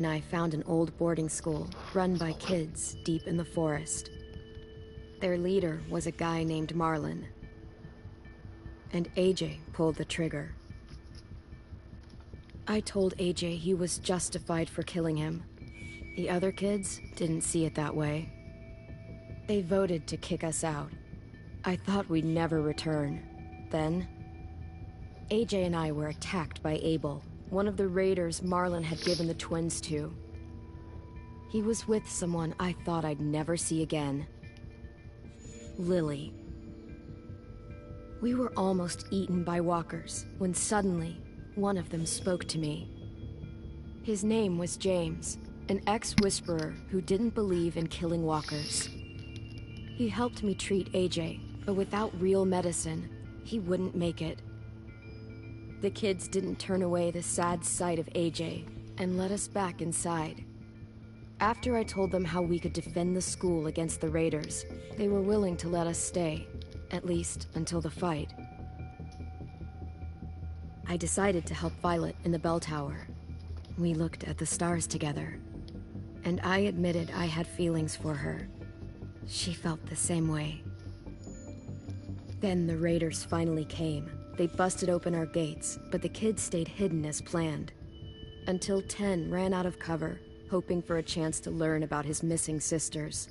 and I found an old boarding school run by kids deep in the forest. Their leader was a guy named Marlin, and AJ pulled the trigger. I told AJ he was justified for killing him. The other kids didn't see it that way. They voted to kick us out. I thought we'd never return. Then, AJ and I were attacked by Abel, one of the raiders Marlin had given the twins to. He was with someone I thought I'd never see again. Lily. We were almost eaten by walkers when suddenly one of them spoke to me. His name was James, an ex-whisperer who didn't believe in killing walkers. He helped me treat AJ, but without real medicine, he wouldn't make it. The kids didn't turn away the sad sight of AJ and let us back inside. After I told them how we could defend the school against the raiders, they were willing to let us stay, at least until the fight. I decided to help Violet in the bell tower. We looked at the stars together, and I admitted I had feelings for her. She felt the same way. Then the raiders finally came. They busted open our gates, but the kids stayed hidden as planned. Until 10 ran out of cover, hoping for a chance to learn about his missing sisters.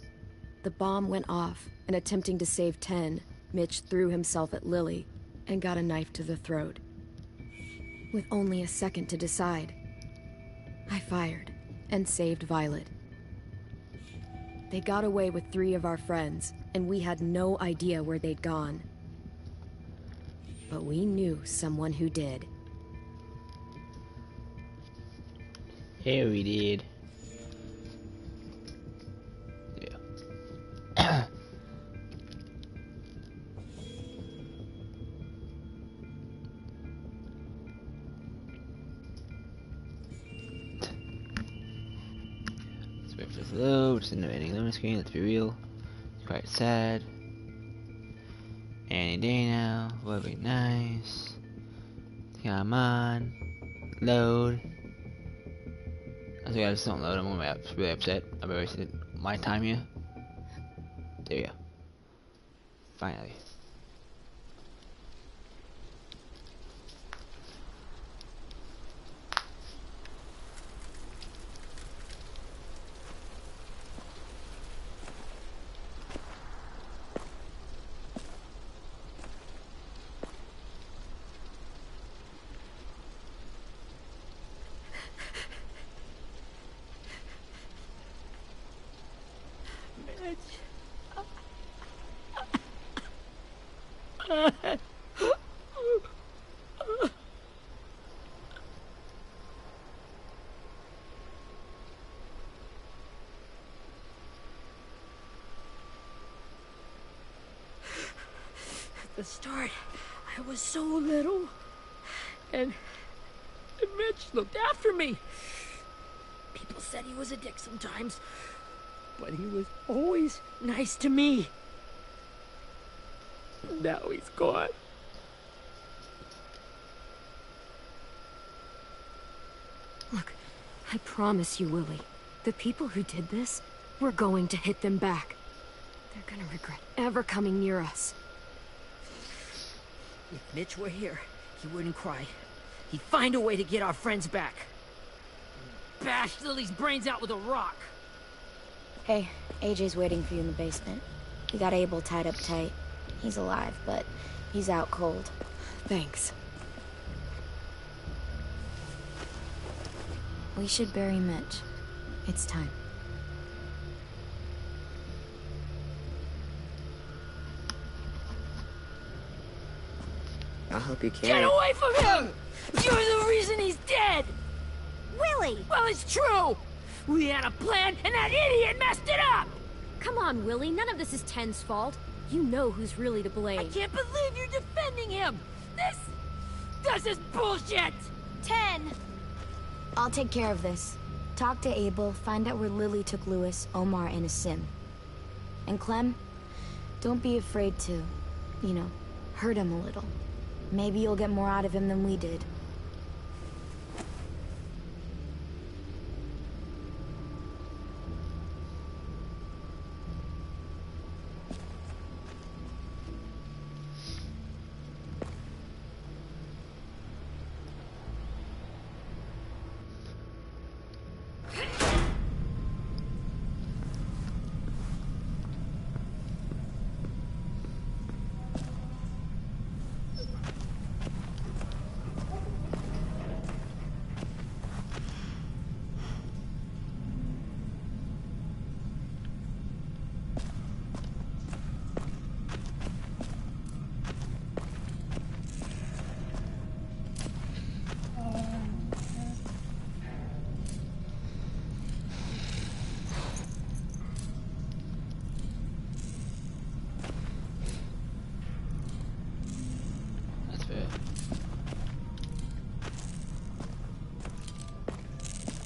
The bomb went off, and attempting to save 10, Mitch threw himself at Lily and got a knife to the throat. With only a second to decide, I fired and saved Violet. They got away with 3 of our friends, and we had no idea where they'd gone. But we knew someone who did. Yeah, we did. Yeah. Let's wait for this to load. It's in the ending loading screen. Let's be real. It's quite sad. Any day now. Would be nice. Come on. Load. I think I just don't load. I'm really upset. I've wasted my time here. There we go. Finally. At the start, I was so little, and Mitch looked after me. People said he was a dick sometimes, but he was always nice to me. Now he's gone. Look, I promise you, Lily, the people who did this, we're going to hit them back. They're gonna regret ever coming near us. If Mitch were here, he wouldn't cry. He'd find a way to get our friends back. Bash Lily's brains out with a rock. Hey, AJ's waiting for you in the basement. We got Abel tied up tight. He's alive, but he's out cold. Thanks. We should bury Mitch. It's time. I'll help you carry. Get away from him! You're the reason he's dead! Willie! Well, it's true! We had a plan, and that idiot messed it up! Come on, Willie, none of this is Ten's fault. You know who's really to blame. I can't believe you're defending him! This is bullshit! 10! I'll take care of this. Talk to Abel, find out where Lily took Lewis, Omar, and a sim. And Clem, don't be afraid to, hurt him a little. Maybe you'll get more out of him than we did.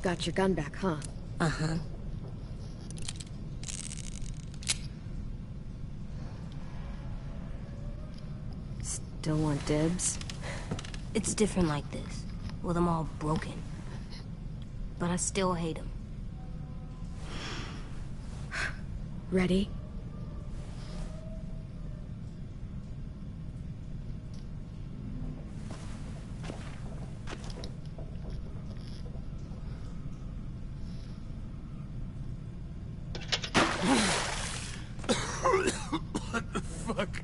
Got your gun back, huh? Uh-huh. Still want dibs? It's different like this, with them all broken. But I still hate them. Ready? What the fuck?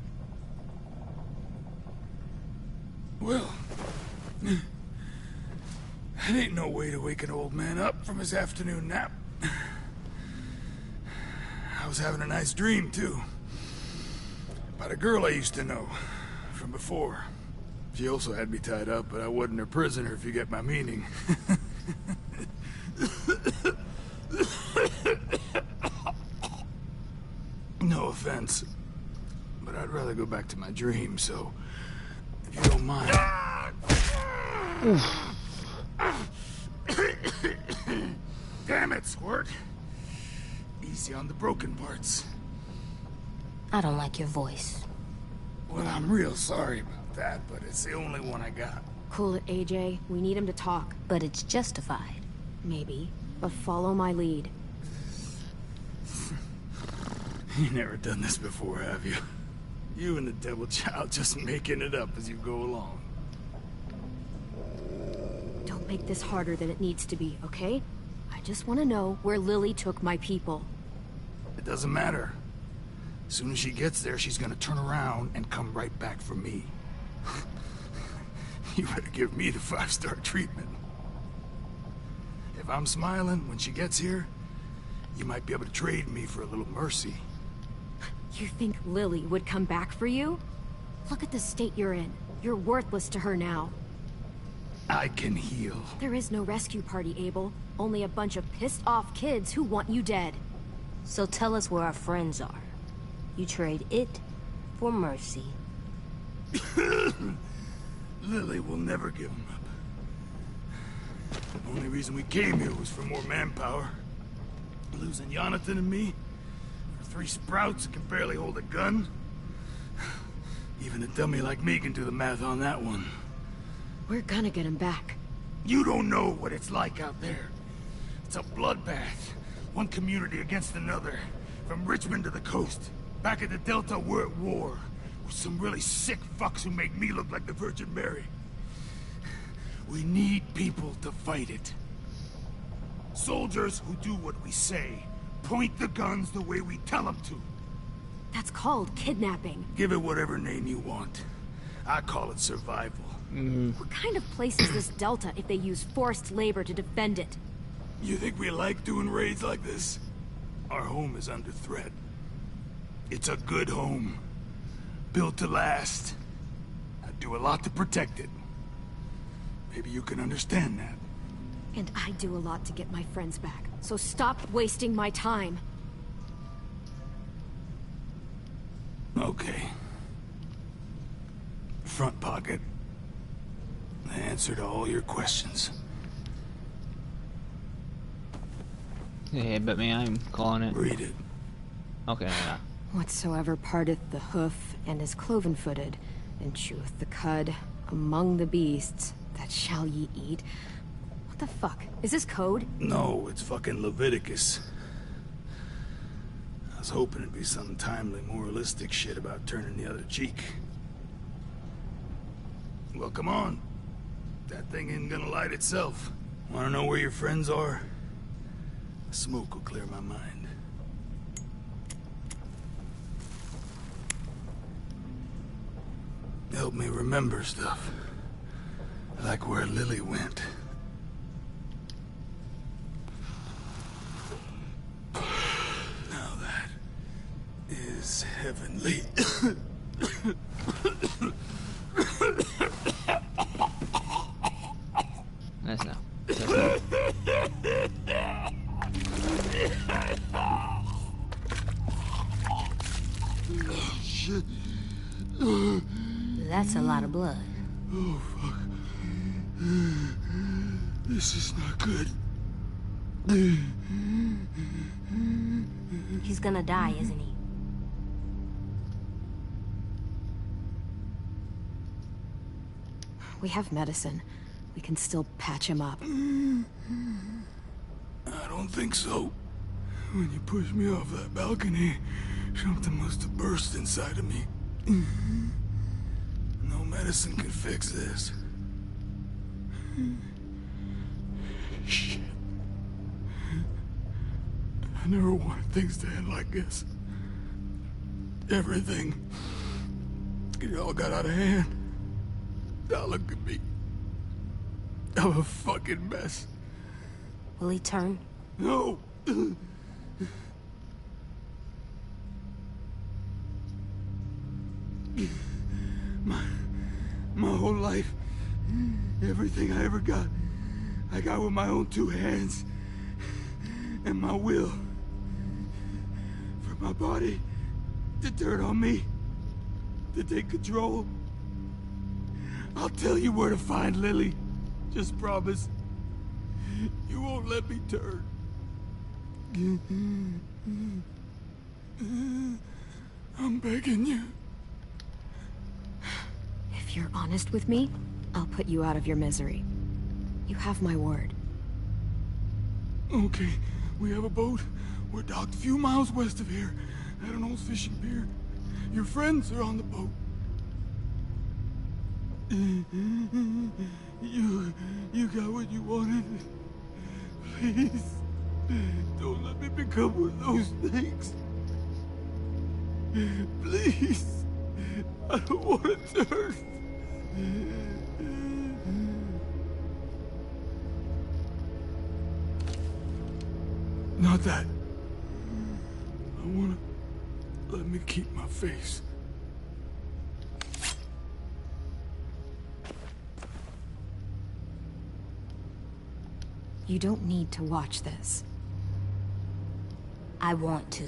Well, that ain't no way to wake an old man up from his afternoon nap. I was having a nice dream, too. About a girl I used to know from before. She also had me tied up, but I wasn't her prisoner, if you get my meaning. No offense, but I'd rather go back to my dream, so if you don't mind. Damn it, Squirt. Easy on the broken parts. I don't like your voice. Well, I'm real sorry about that, but it's the only one I got. Cool it, AJ. We need him to talk. But it's justified. Maybe. But follow my lead. You never done this before, have you? You and the devil child just making it up as you go along. Don't make this harder than it needs to be, okay? I just want to know where Lily took my people. It doesn't matter. As soon as she gets there, she's gonna turn around and come right back for me. You better give me the 5-star treatment. If I'm smiling when she gets here, you might be able to trade me for a little mercy. You think Lily would come back for you? Look at the state you're in. You're worthless to her now. I can heal. There is no rescue party, Abel. Only a bunch of pissed-off kids who want you dead. So tell us where our friends are. You trade it for mercy. Lily will never give them up. The only reason we came here was for more manpower. Losing Jonathan and me for 3 sprouts that can barely hold a gun. Even a dummy like me can do the math on that one. We're gonna get him back. You don't know what it's like out there. It's a bloodbath. One community against another. From Richmond to the coast. Back at the Delta, we're at war. With some really sick fucks who make me look like the Virgin Mary. We need people to fight it. Soldiers who do what we say. Point the guns the way we tell them to. That's called kidnapping. Give it whatever name you want. I call it survival. What kind of place is this Delta if they use forced labor to defend it? You think we like doing raids like this? Our home is under threat. It's a good home. Built to last. I'd do a lot to protect it. Maybe you can understand that. And I do a lot to get my friends back. So stop wasting my time. Okay. Front pocket. The answer to all your questions. Yeah, but me, I'm calling it. Read it. Okay, yeah. Whatsoever parteth the hoof and is cloven-footed, and cheweth the cud among the beasts, that shall ye eat. What the fuck? Is this code? No, it's fucking Leviticus. I was hoping it'd be some timely, moralistic shit about turning the other cheek. Well, come on. That thing ain't gonna light itself. Wanna know where your friends are? Smoke will clear my mind. Help me remember stuff. Like where Lily went. Now that is heavenly. That's no. Shit. That's a lot of blood. Oh, fuck. This is not good. He's gonna die, isn't he? We have medicine. We can still patch him up. I don't think so. When you pushed me off that balcony, something must have burst inside of me. No medicine can fix this. Shit. I never wanted things to end like this. Everything. It all got out of hand. Now look at me. I'm a fucking mess. Will he turn? No! My whole life, everything I ever got, I got with my own two hands and my will. For my body to turn on me, to take control. I'll tell you where to find Lily. Just promise. You won't let me turn. I'm begging you. If you're honest with me, I'll put you out of your misery. You have my word. Okay, we have a boat. We're docked a few miles west of here, at an old fishing pier. Your friends are on the boat. You got what you wanted. Please, don't let me become one of those things. Please, I don't want to turn. Not that. I wanna let me keep my face. You don't need to watch this. I want to.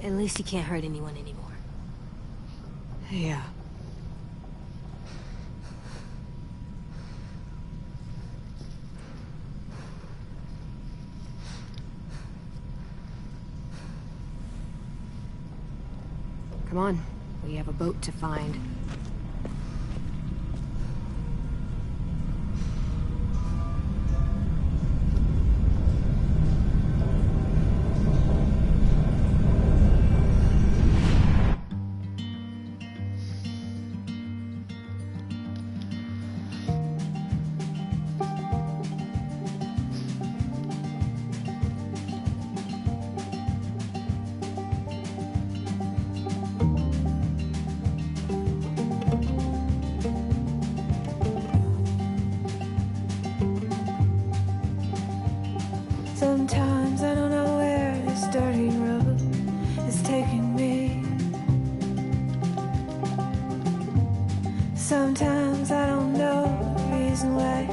At least he can't hurt anyone anymore. Yeah. Come on, we have a boat to find. Sometimes I don't know where this dirty road is taking me. Sometimes I don't know the reason why,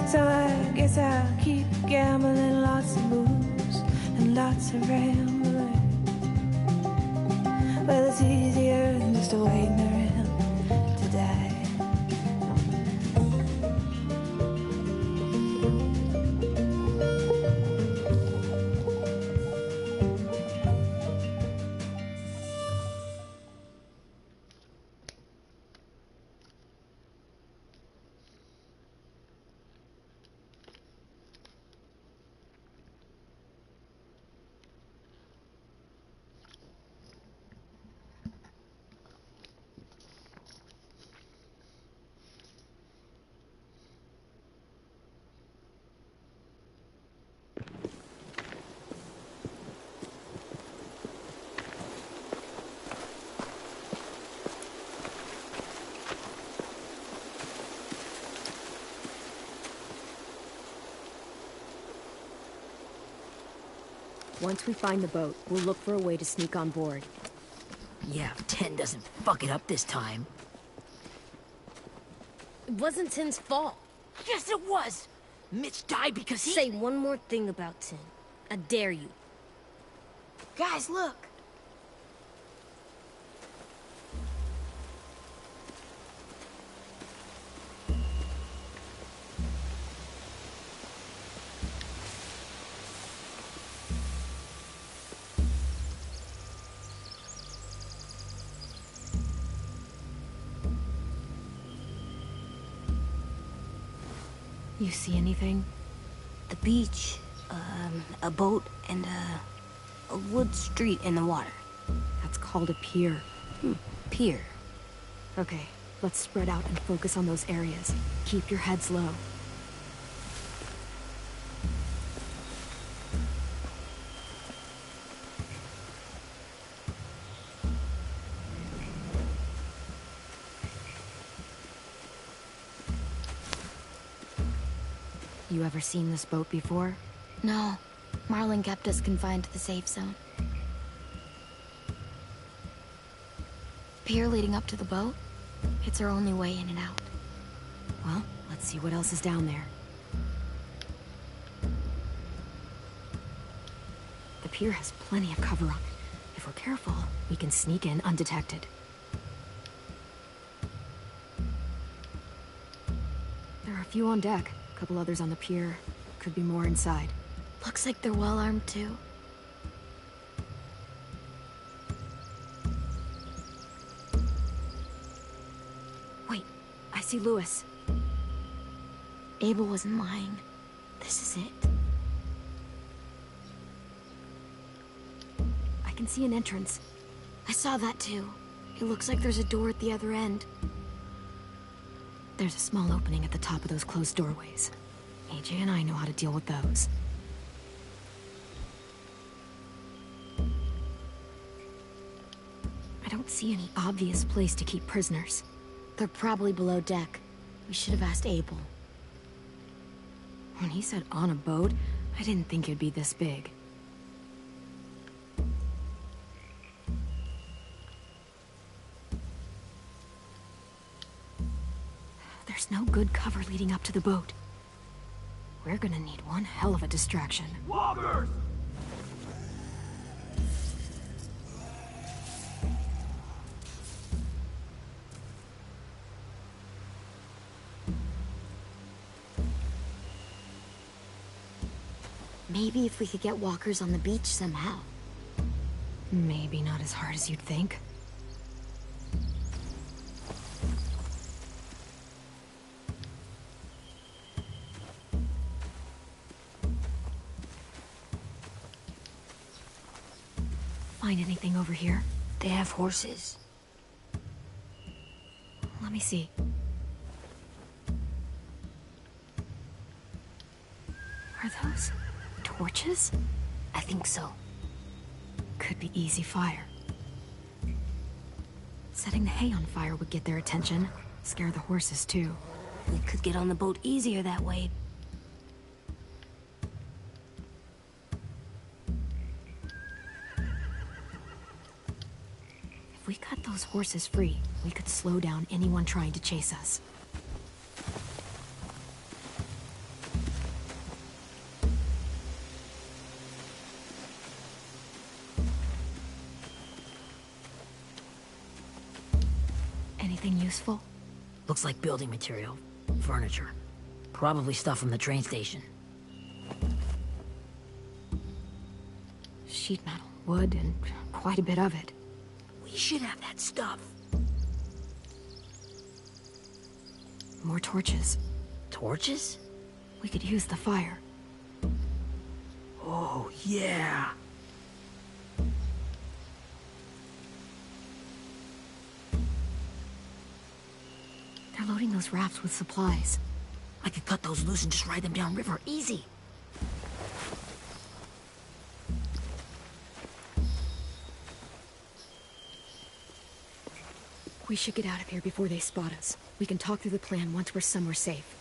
so I guess I'll keep gambling. Lots of moves and lots of rambling. Well, it's easier than just waiting around to die. Once we find the boat, we'll look for a way to sneak on board. Yeah, if 10 doesn't fuck it up this time. It wasn't Tin's fault. Yes, it was! Mitch died because he... Say one more thing about Tin. I dare you. Guys, look. You see anything? The beach, a boat, and a wood street in the water. That's called a pier. Pier. Okay, let's spread out and focus on those areas. Keep your heads low. You ever seen this boat before? No. Marlin kept us confined to the safe zone. Pier leading up to the boat? It's our only way in and out. Well, let's see what else is down there. The pier has plenty of cover on it. If we're careful, we can sneak in undetected. There are a few on deck. A couple others on the pier. Could be more inside. Looks like they're well armed too. Wait, I see Lewis. Abel wasn't lying. This is it. I can see an entrance. I saw that too. It looks like there's a door at the other end. There's a small opening at the top of those closed doorways. AJ and I know how to deal with those. I don't see any obvious place to keep prisoners. They're probably below deck. We should have asked Abel. When he said on a boat, I didn't think it'd be this big. There's no good cover leading up to the boat. We're gonna need one hell of a distraction. Walkers! Maybe if we could get walkers on the beach somehow. Maybe not as hard as you'd think. Find anything over here? They have horses. Let me see. Are those torches? I think so. Could be easy fire. Setting the hay on fire would get their attention. Scare the horses, too. We could get on the boat easier that way. If we cut those horses free, we could slow down anyone trying to chase us. Anything useful? Looks like building material. Furniture. Probably stuff from the train station. Sheet metal, wood, and quite a bit of it. We should have that stuff. More torches. Torches? We could use the fire. Oh, yeah. They're loading those rafts with supplies. I could cut those loose and just ride them downriver. Easy. We should get out of here before they spot us. We can talk through the plan once we're somewhere safe.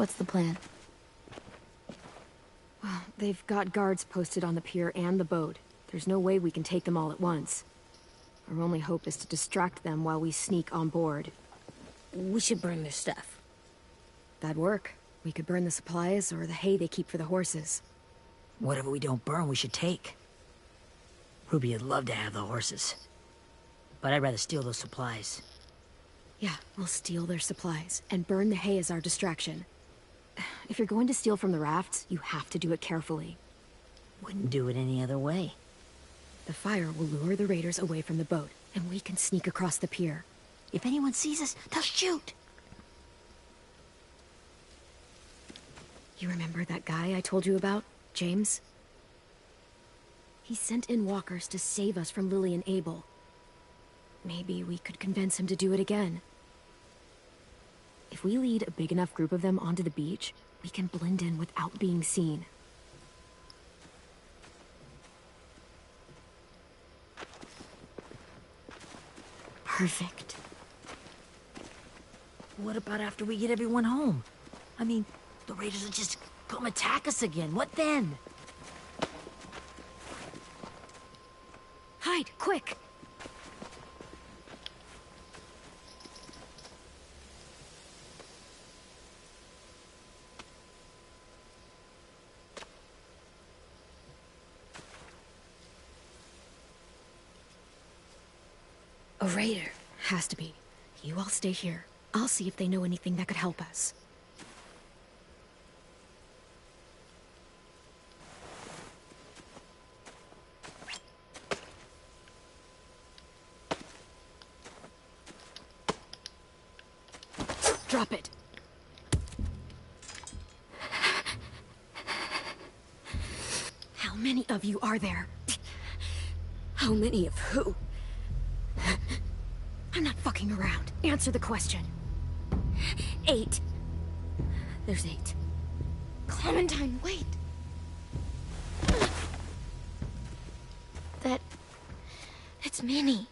What's the plan? Well, they've got guards posted on the pier and the boat. There's no way we can take them all at once. Our only hope is to distract them while we sneak on board. We should burn their stuff. That'd work. We could burn the supplies or the hay they keep for the horses. Whatever we don't burn, we should take. Ruby would love to have the horses. But I'd rather steal those supplies. Yeah, we'll steal their supplies and burn the hay as our distraction. If you're going to steal from the rafts, you have to do it carefully. Wouldn't do it any other way. The fire will lure the raiders away from the boat, and we can sneak across the pier. If anyone sees us, they'll shoot. You remember that guy I told you about, James? He sent in walkers to save us from Lily and Abel. Maybe we could convince him to do it again. If we lead a big enough group of them onto the beach, we can blend in without being seen. Perfect. What about after we get everyone home? I mean, the raiders will just come attack us again. What then? Hide, quick! A raider. Has to be. You all stay here. I'll see if they know anything that could help us. Drop it. How many of you are there? How many of who? I'm not fucking around. Answer the question. 8. There's 8. Clementine, wait. That's Minnie.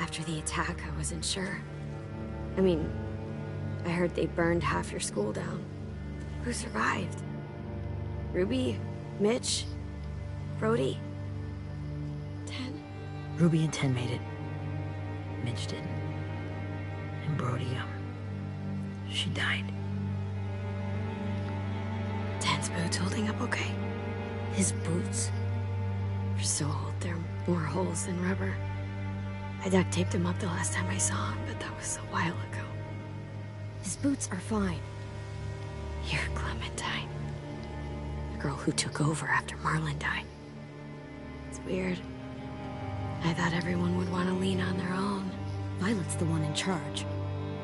After the attack, I wasn't sure. I mean, I heard they burned half your school down. Who survived? Ruby? Mitch? Brody? 10? Ruby and 10 made it. Mitch didn't. And Brody, she died. 10's boots holding up okay? His boots. They're so old, there are more holes than rubber. I duct taped him up the last time I saw him, but that was a while ago. His boots are fine. You're Clementine. The girl who took over after Marlon died. It's weird. I thought everyone would want to lean on their own. Violet's the one in charge.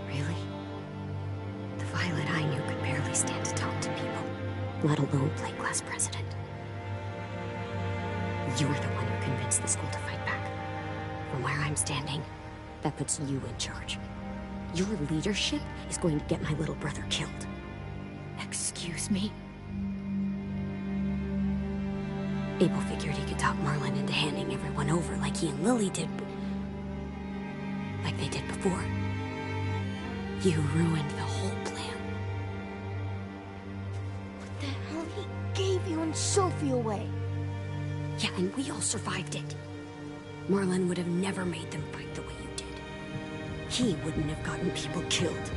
Really? The Violet I knew could barely stand to talk to people, let alone play class president. You're the one who convinced the school to fight back. From where I'm standing, that puts you in charge. Your leadership is going to get my little brother killed. Excuse me? Abel figured he could talk Marlon into handing everyone over like he and Lily did. Like they did before. You ruined the whole plan. What the hell? He gave you and Sophie away. Yeah, and we all survived it. Marlon would have never made them fight the way you did. He wouldn't have gotten people killed.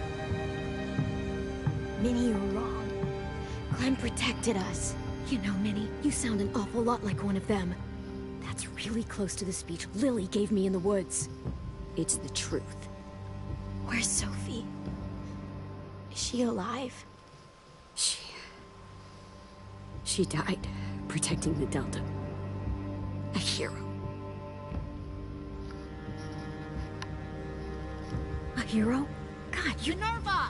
Minnie, you're wrong. Clem protected us. You know, Minnie, you sound an awful lot like one of them. That's really close to the speech Lily gave me in the woods. It's the truth. Where's Sophie? Is she alive? She died protecting the Delta. A hero. A hero? God, you... Minerva!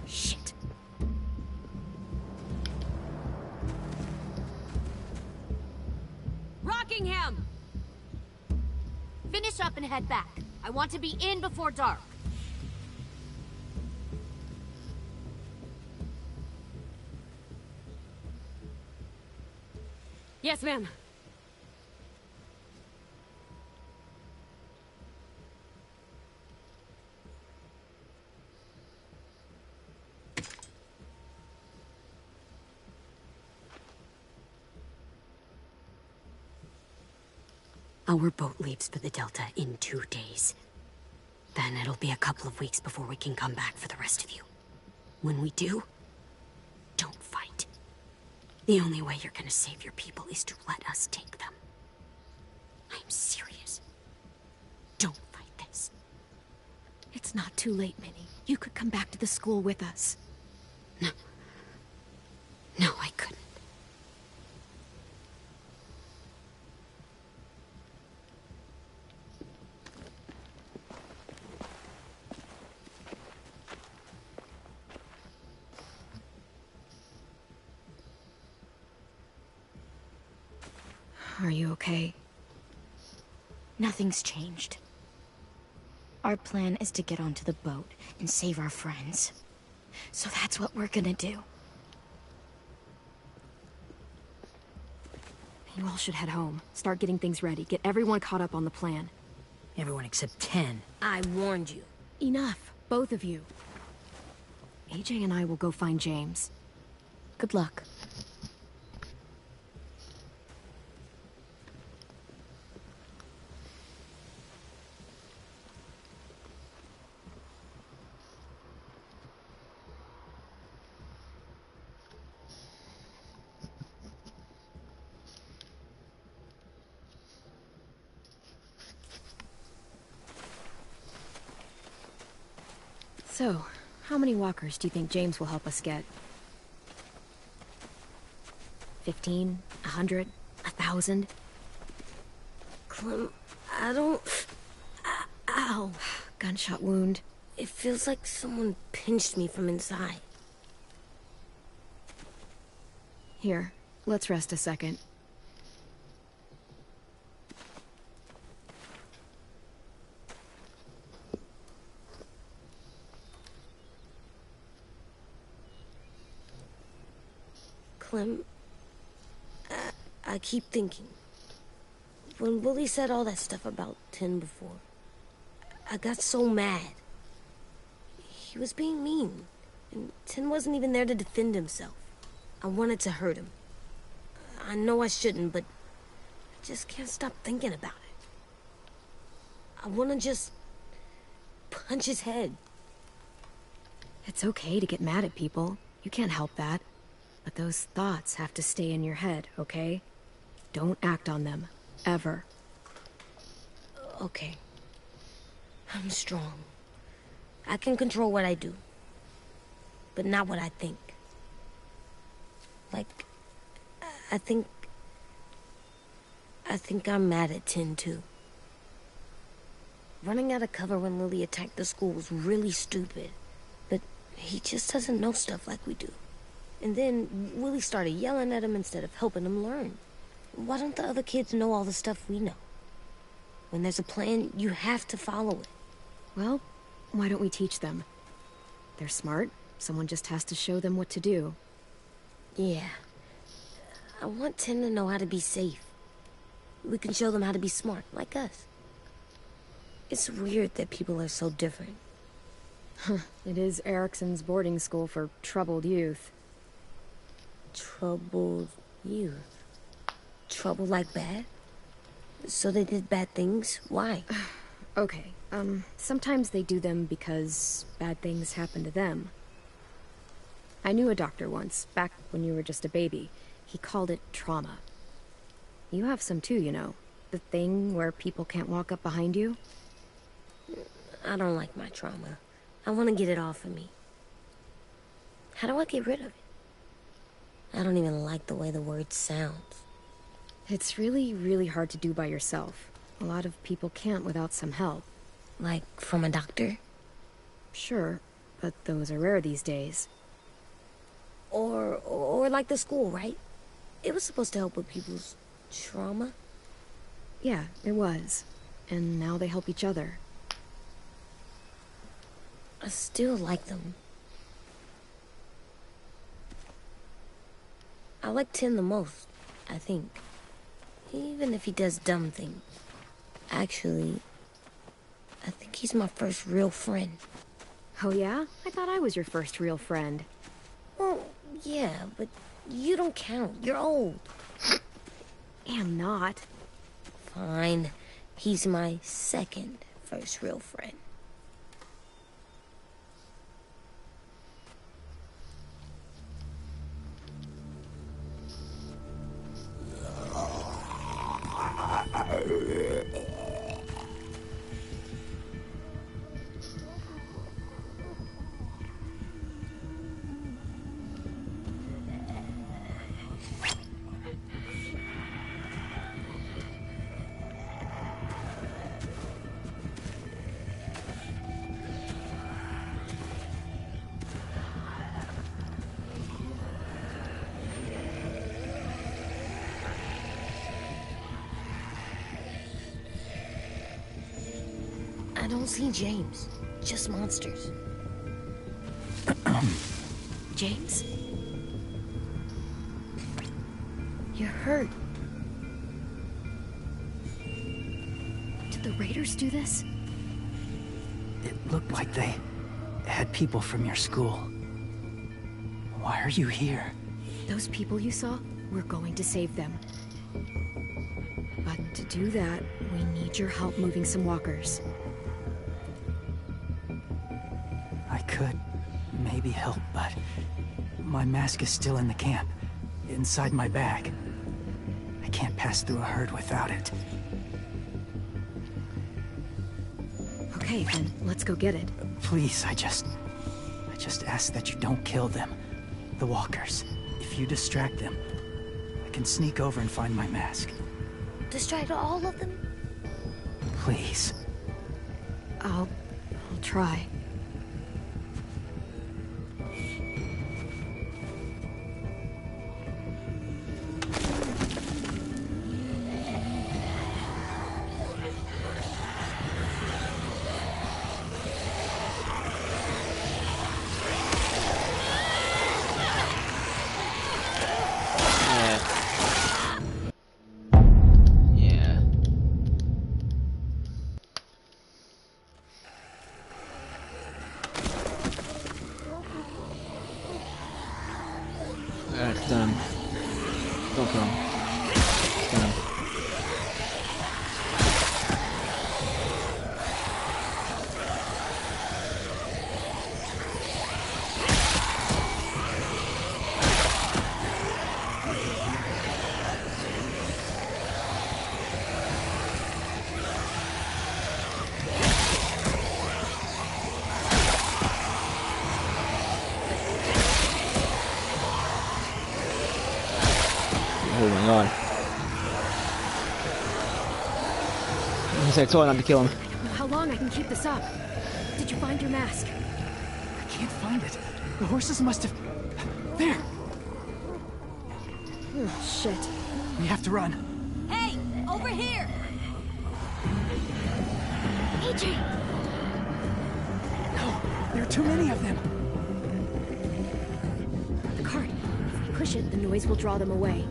Shit. Rockingham! Finish up and head back. I want to be in before dark. Yes, ma'am. Our boat leaves for the Delta in 2 days. Then it'll be a couple of weeks before we can come back for the rest of you. When we do, don't fight. The only way you're gonna save your people is to let us take them. I'm serious. Don't fight this. It's not too late, Minnie. You could come back to the school with us. No. No, I couldn't. Are you okay? Nothing's changed. Our plan is to get onto the boat and save our friends. So that's what we're gonna do. You all should head home. Start getting things ready. Get everyone caught up on the plan. Everyone except 10. I warned you. Enough, both of you. AJ and I will go find James. Good luck. So, how many walkers do you think James will help us get? 15? 100? 1,000? Clem, I don't... Ow. Gunshot wound. It feels like someone pinched me from inside. Here, let's rest a second. Clem, I keep thinking. When Willie said all that stuff about Tin before, I got so mad. He was being mean, and Tin wasn't even there to defend himself. I wanted to hurt him. I know I shouldn't, but I just can't stop thinking about it. I want to just punch his head. It's okay to get mad at people. You can't help that. But those thoughts have to stay in your head, okay? Don't act on them. Ever. Okay. I'm strong. I can control what I do. But not what I think. Like, I think I'm mad at Tin, too. Running out of cover when Lily attacked the school was really stupid. But he just doesn't know stuff like we do. And then Willie started yelling at him instead of helping him learn. Why don't the other kids know all the stuff we know? When there's a plan, you have to follow it. Well, why don't we teach them? They're smart. Someone just has to show them what to do. Yeah. I want Tin to know how to be safe. We can show them how to be smart, like us. It's weird that people are so different. It is Erickson's boarding school for troubled youth. Troubled youth? Trouble like bad? So they did bad things? Why? Okay, sometimes they do them because bad things happen to them. I knew a doctor once, back when you were just a baby. He called it trauma. You have some too, you know. The thing where people can't walk up behind you. I don't like my trauma. I want to get it off of me. How do I get rid of it? I don't even like the way the word sounds. It's really, really hard to do by yourself. A lot of people can't without some help. Like, from a doctor? Sure, but those are rare these days. Or like the school, right? It was supposed to help with people's trauma. Yeah, it was. And now they help each other. I still like them. I like Tin the most, I think. Even if he does dumb things. Actually, I think he's my first real friend. Oh yeah? I thought I was your first real friend. Well, yeah, but you don't count. You're old. Am not. Fine. He's my second first real friend. I don't see James. Just monsters. James? You're hurt. Did the raiders do this? It looked like they had people from your school. Why are you here? Those people you saw? We're going to save them. But to do that, we need your help moving some walkers. I could maybe help, but my mask is still in the camp, inside my bag. I can't pass through a herd without it. Okay, then let's go get it. Please, I just ask that you don't kill them. The walkers. If you distract them, I can sneak over and find my mask. Distract all of them? Please. I'll try. It's done. Don't kill him. It's done. Oh my god. I told not to kill him. I don't know how long I can keep this up. Did you find your mask? I can't find it. The horses must have... There! Oh, shit. We have to run. Hey, over here! AJ! No, there are too many of them. The cart. If we push it, the noise will draw them away.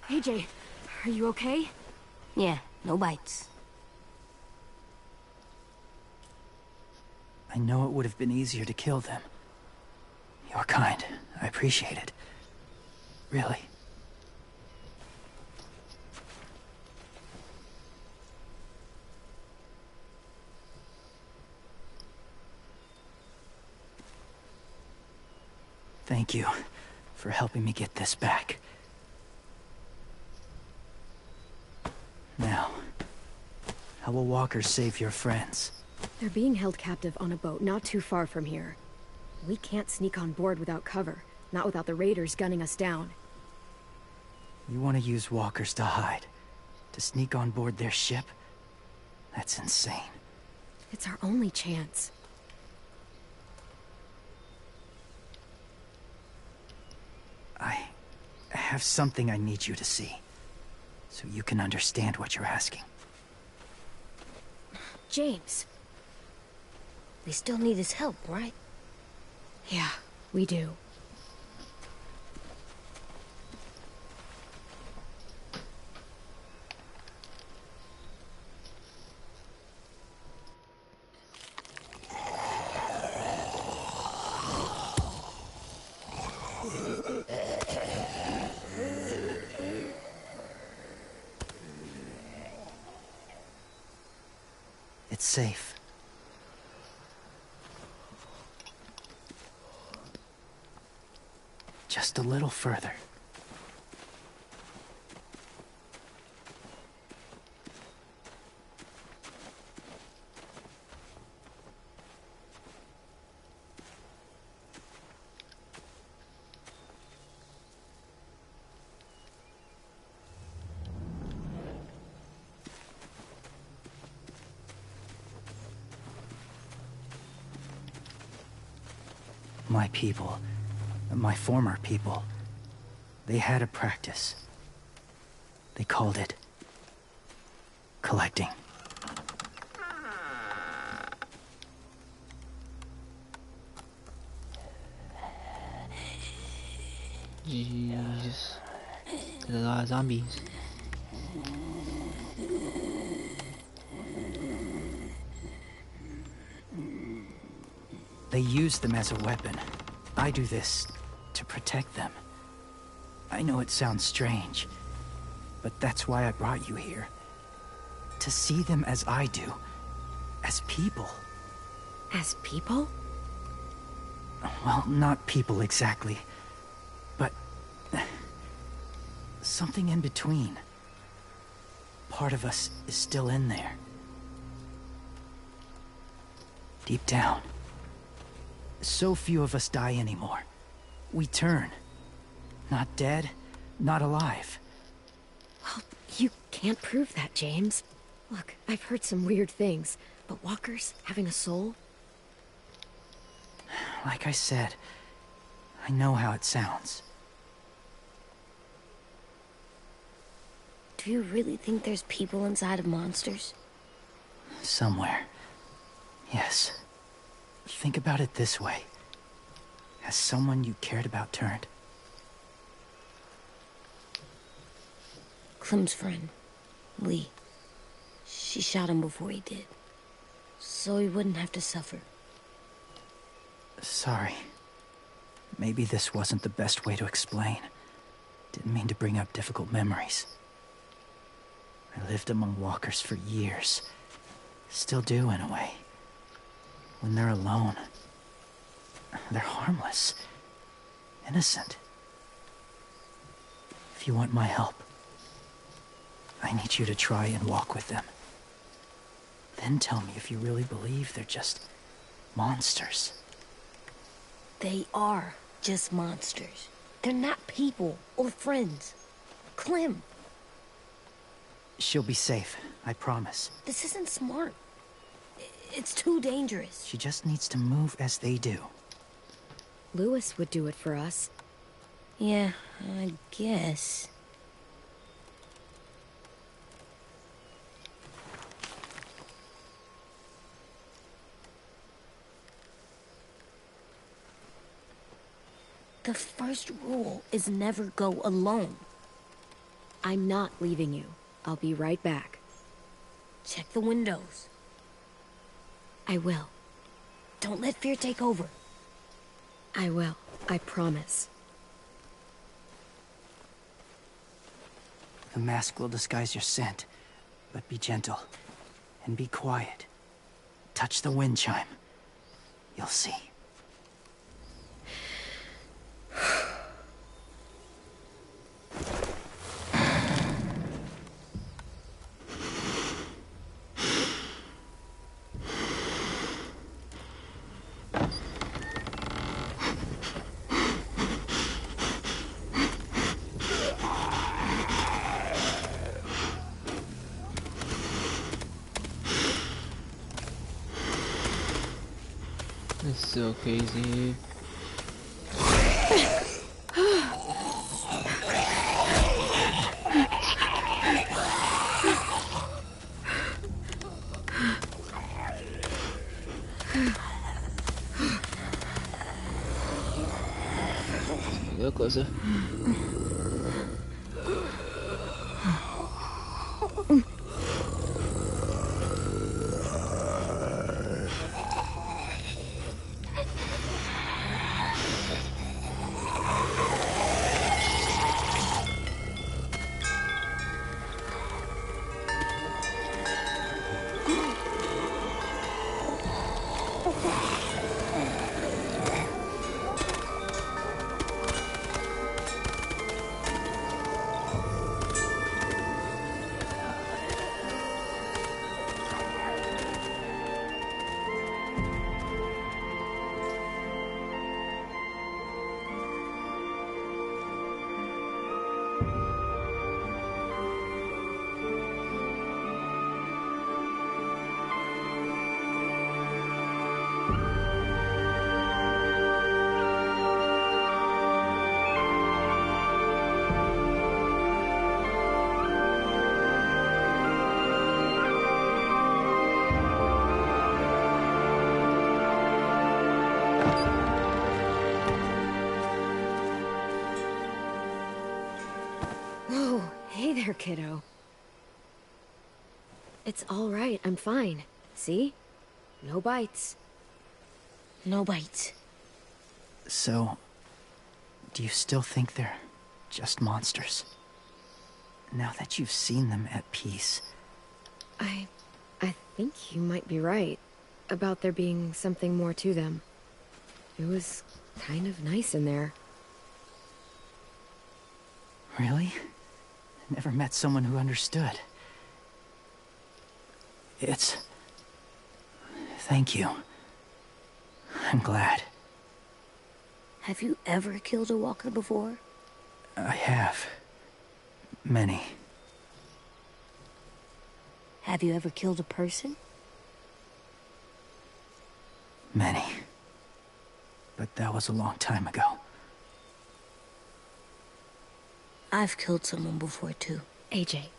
AJ, are you okay? Yeah, no bites. I know it would have been easier to kill them. You're kind. I appreciate it. Really. Thank you for helping me get this back. Now, how will walkers save your friends? They're being held captive on a boat not too far from here. We can't sneak on board without cover, not without the raiders gunning us down. You want to use walkers to hide? To sneak on board their ship? That's insane. It's our only chance. I have something I need you to see, so you can understand what you're asking. James. We still need his help, right? Yeah, we do. It's safe. Just a little further. My people, my former people, they had a practice. They called it collecting. Jesus. There's a lot of zombies. They use them as a weapon. I do this to protect them. I know it sounds strange, but that's why I brought you here. To see them as I do. As people. As people? Well, not people exactly, but something in between. Part of us is still in there. Deep down. So few of us die anymore. We turn. Not dead, not alive. Well, you can't prove that, James. Look, I've heard some weird things, but walkers having a soul? Like I said, I know how it sounds. Do you really think there's people inside of monsters? Somewhere. Yes. Think about it this way. Has someone you cared about turned? Clem's friend, Lee. She shot him before he did. So he wouldn't have to suffer. Sorry. Maybe this wasn't the best way to explain. Didn't mean to bring up difficult memories. I lived among walkers for years. Still do, in a way. When they're alone, they're harmless. Innocent. If you want my help, I need you to try and walk with them. Then tell me if you really believe they're just monsters. They are just monsters. They're not people or friends. Clem. She'll be safe, I promise. This isn't smart. It's too dangerous. She just needs to move as they do. Lewis would do it for us. Yeah, I guess. The first rule is never go alone. I'm not leaving you. I'll be right back. Check the windows. I will. Don't let fear take over. I will. I promise. The mask will disguise your scent, but be gentle. And be quiet. Touch the wind chime. You'll see. It's so crazy. A little closer. Whoa, hey there, kiddo. It's all right, I'm fine. See? No bites. No bites. So, do you still think they're just monsters? Now that you've seen them at peace. I think you might be right about there being something more to them. It was kind of nice in there. Really? Never met someone who understood. Thank you. I'm glad. Have you ever killed a walker before? I have. Many. Have you ever killed a person? Many. But that was a long time ago. I've killed someone before, too. AJ.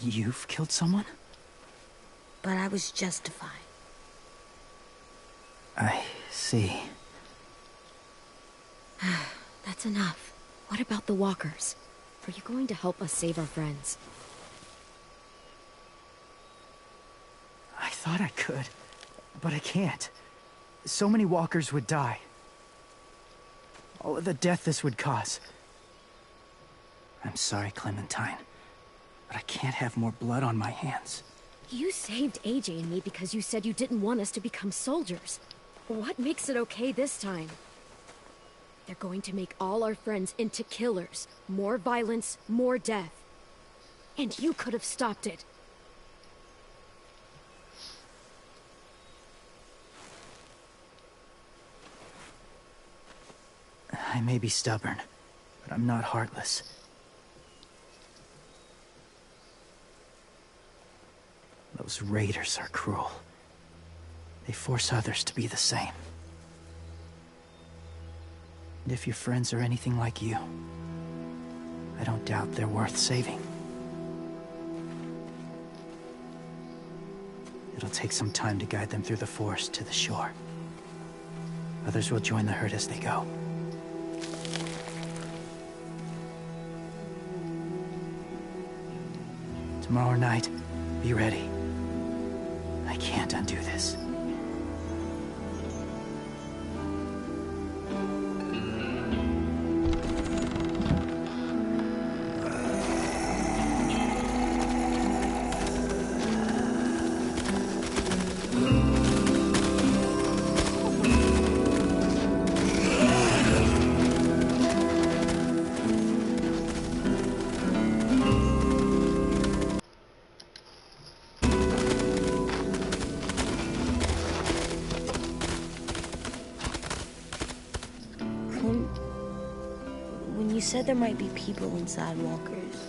You've killed someone? But I was justified. I see. That's enough. What about the walkers? Are you going to help us save our friends? I thought I could, but I can't. So many walkers would die. All of the death this would cause. I'm sorry, Clementine, but I can't have more blood on my hands. You saved AJ and me because you said you didn't want us to become soldiers. What makes it okay this time? They're going to make all our friends into killers. More violence, more death. And you could have stopped it. I may be stubborn, but I'm not heartless. Those raiders are cruel. They force others to be the same. And if your friends are anything like you, I don't doubt they're worth saving. It'll take some time to guide them through the forest to the shore. Others will join the herd as they go. Tomorrow night, be ready. I can't undo this. When you said there might be people inside walkers,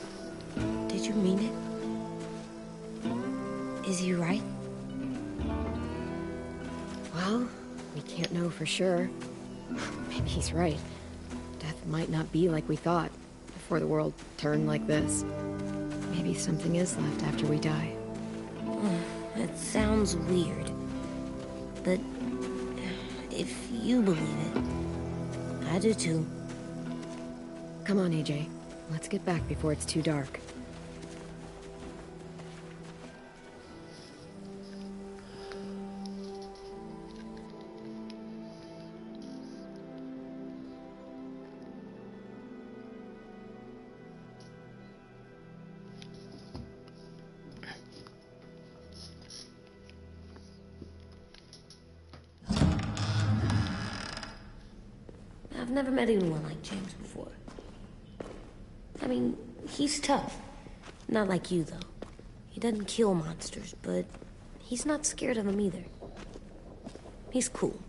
did you mean it? Is he right? Well, We can't know for sure. Maybe he's right. Death might not be like we thought, before the world turned like this. Maybe something is left after we die. It sounds weird. But if you believe it, I do too. Come on, AJ. Let's get back before it's too dark. I've never met anyone like James before. I mean, he's tough. Not like you, though. He doesn't kill monsters, but he's not scared of them either. He's cool.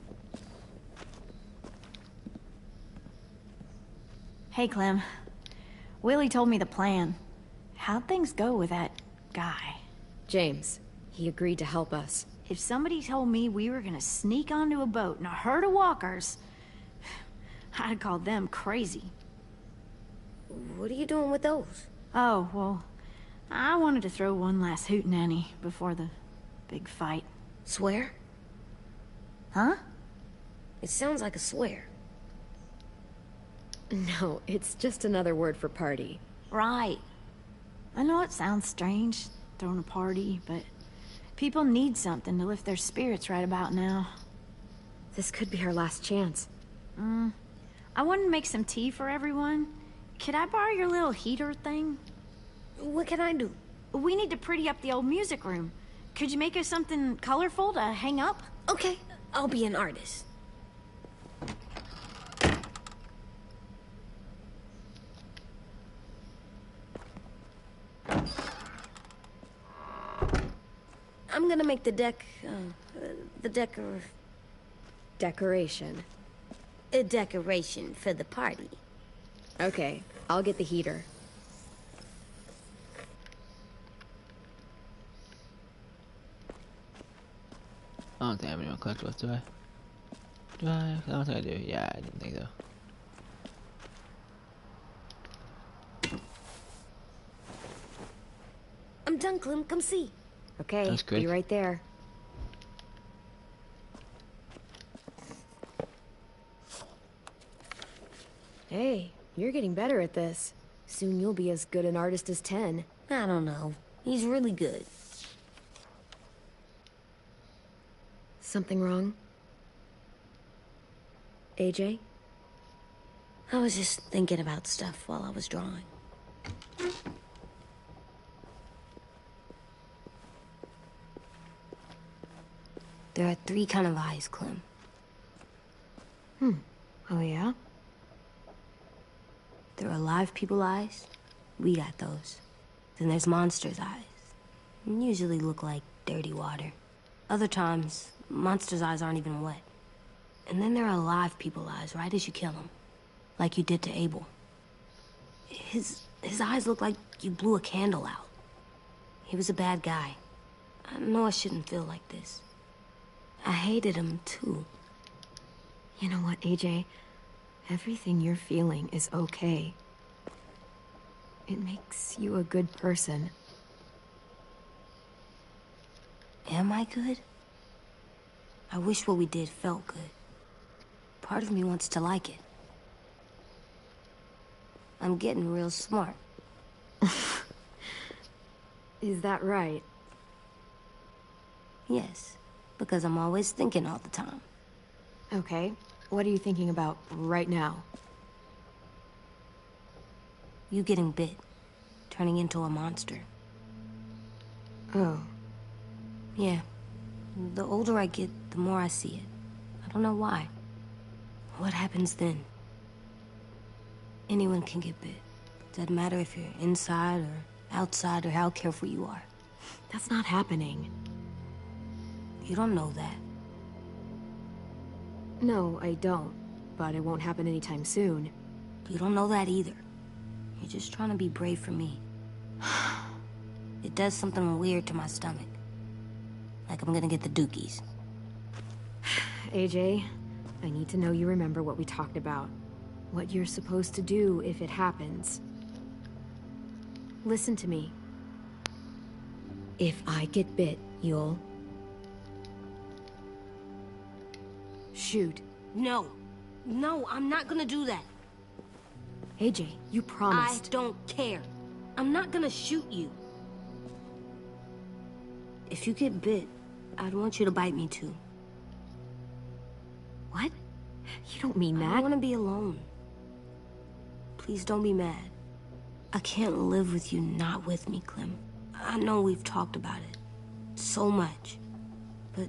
Hey, Clem. Willie told me the plan. How'd things go with that guy? James. He agreed to help us. If somebody told me we were gonna sneak onto a boat in a herd of walkers, I'd call them crazy. What are you doing with those? Oh, well, I wanted to throw one last hootenanny before the big fight. Swear? Huh? It sounds like a swear. No, it's just another word for party. Right. I know it sounds strange, throwing a party, but people need something to lift their spirits right about now. This could be our last chance. I wanted to make some tea for everyone. Could I borrow your little heater thing? What can I do? We need to pretty up the old music room. Could you make us something colorful to hang up? Okay, I'll be an artist. I'm gonna make the Decoration. a decoration for the party. Okay, I'll get the heater. I don't think I have anyone collectibles, do I? Do I? I don't think I do. Yeah, I didn't think so. I'm done, Clem. Come see. Okay, That's quick. be right there. Hey, you're getting better at this. Soon you'll be as good an artist as 10. I don't know. He's really good. Something wrong? AJ? I was just thinking about stuff while I was drawing. There are 3 kind of eyes, Clem. Oh yeah? There are live people eyes. We got those. Then there's monsters' eyes. Usually look like dirty water. Other times, monsters' eyes aren't even wet. And then there are live people eyes right as you kill them. Like you did to Abel. His eyes look like you blew a candle out. He was a bad guy. I know I shouldn't feel like this. I hated him too. You know what, AJ? Everything you're feeling is okay. It makes you a good person. Am I good? I wish what we did felt good. Part of me wants to like it. I'm getting real smart. Is that right? Yes, because I'm always thinking all the time. Okay, what are you thinking about right now? You getting bit, turning into a monster. Oh. Yeah. The older I get, the more I see it. I don't know why. What happens then? Anyone can get bit. Doesn't matter if you're inside or outside or how careful you are. That's not happening. You don't know that. No, I don't. But it won't happen anytime soon. You don't know that either. You're just trying to be brave for me. It does something weird to my stomach. Like I'm gonna get the dookies. AJ, I need to know you remember what we talked about. What you're supposed to do if it happens. Listen to me. If I get bit, you'll... shoot. No. No, I'm not gonna do that. AJ, you promised. I don't care. I'm not gonna shoot you. If you get bit, I'd want you to bite me too. What? You don't mean that. I want to be alone. Please don't be mad. I can't live with you not with me, Clem. I know we've talked about it so much, but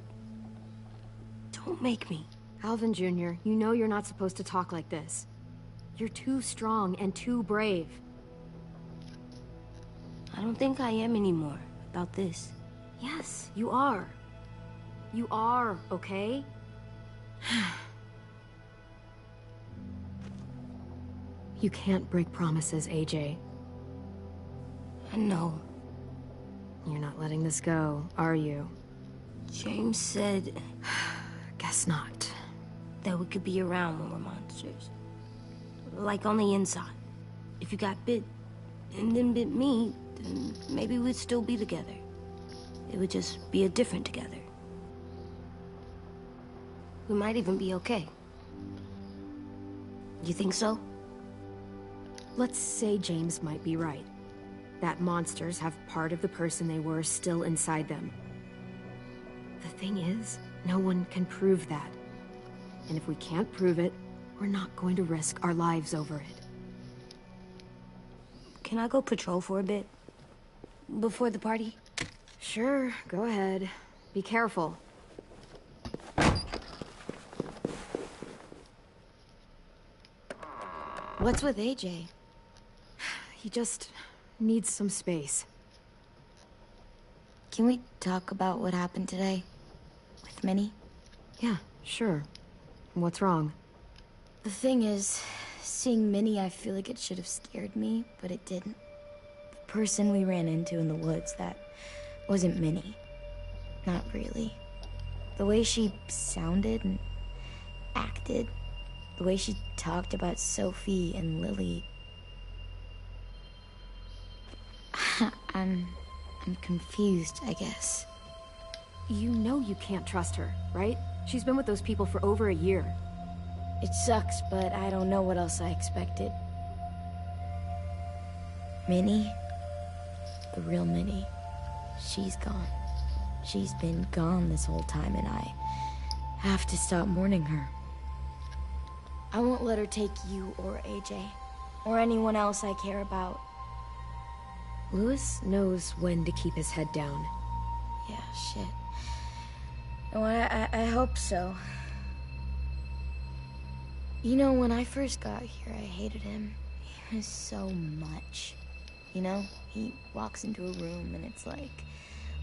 don't make me. Alvin Jr., you know you're not supposed to talk like this. You're too strong and too brave. I don't think I am anymore about this. Yes, you are. You are, okay? You can't break promises, AJ. I know. You're not letting this go, are you? James said... Guess not. That we could be around when we're monsters. Like on the inside. If you got bit, and then bit me, then maybe we'd still be together. It would just be a different together. We might even be okay. You think so? Let's say James might be right. That monsters have part of the person they were still inside them. The thing is, no one can prove that. And if we can't prove it, we're not going to risk our lives over it. Can I go patrol for a bit? Before the party? Sure, go ahead. Be careful. What's with AJ? He just needs some space. Can we talk about what happened today? With Minnie? Yeah, sure. What's wrong? The thing is, seeing Minnie, I feel like it should have scared me, but it didn't. The person we ran into in the woods, that wasn't Minnie. Not really. The way she sounded and acted, the way she talked about Sophie and Lily. I'm confused, I guess. You know you can't trust her, right? She's been with those people for over a year. It sucks, but I don't know what else I expected. Minnie, the real Minnie, she's gone. She's been gone this whole time, and I have to stop mourning her. I won't let her take you or AJ, or anyone else I care about. Louis knows when to keep his head down. Yeah, shit. Oh, I hope so. You know, when I first got here, I hated him. He was so much. You know, he walks into a room and it's like,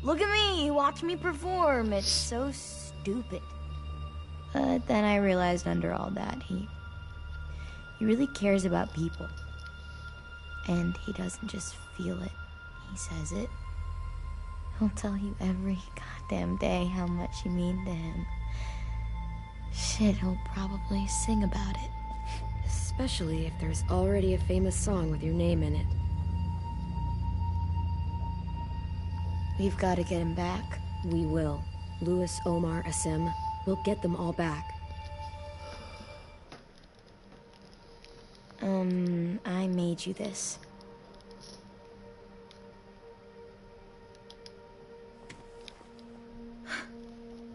look at me, watch me perform. It's so stupid. But then I realized under all that, he really cares about people. And he doesn't just feel it, he says it. He'll tell you every goddamn day how much you mean to him. Shit, he'll probably sing about it. Especially if there's already a famous song with your name in it. We've got to get him back. We will. Louis, Omar, Asim. We'll get them all back. I made you this.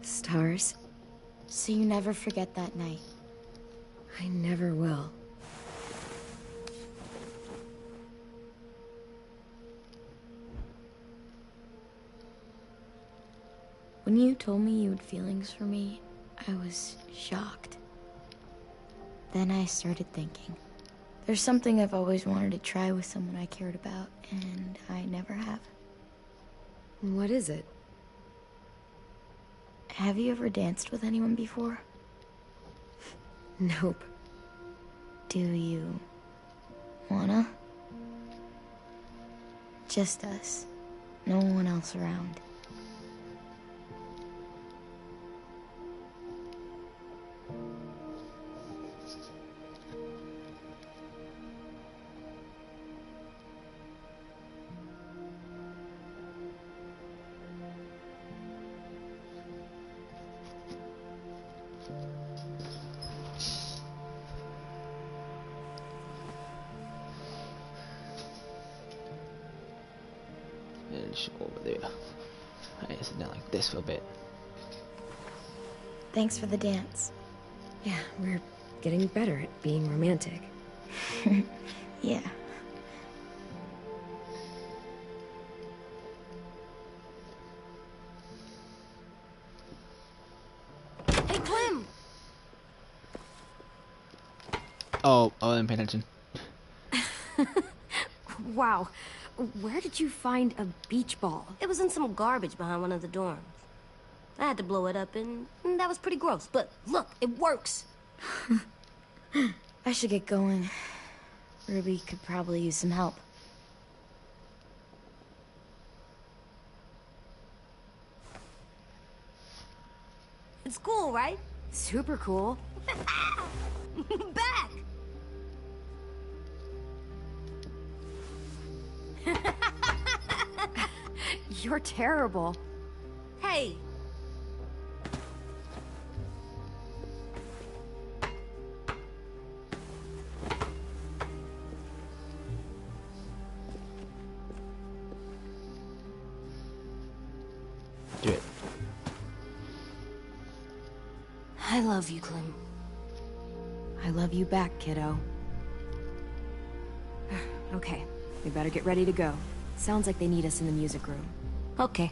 Stars? So you never forget that night. I never will. When you told me you had feelings for me, I was shocked. Then I started thinking. There's something I've always wanted to try with someone I cared about, and I never have. What is it? Have you ever danced with anyone before? Nope. Do you wanna? Just us. No one else around. bench over there. I need to sit down like this for a bit. Thanks for the dance. Yeah, we're getting better at being romantic. Yeah. Hey, Clem! Oh, I didn't pay attention. Wow, where did you find a beach ball? It was in some garbage behind one of the dorms. I had to blow it up, and that was pretty gross. But look, it works. I should get going. Ruby could probably use some help. It's cool, right? Super cool. Back! You're terrible. Hey! Do it. I love you, Clem. I love you back, kiddo. Okay, we better get ready to go. Sounds like they need us in the music room. Okay.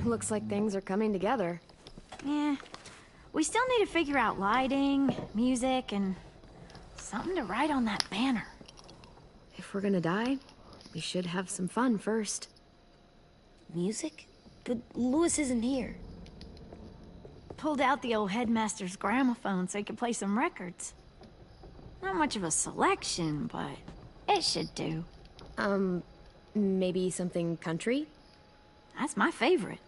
Looks like things are coming together. Yeah. We still need to figure out lighting, music, and something to write on that banner. If we're gonna die, we should have some fun first. Music? But Louis isn't here. Pulled out the old headmaster's gramophone so he could play some records. Not much of a selection, but it should do. Maybe something country? That's my favorite.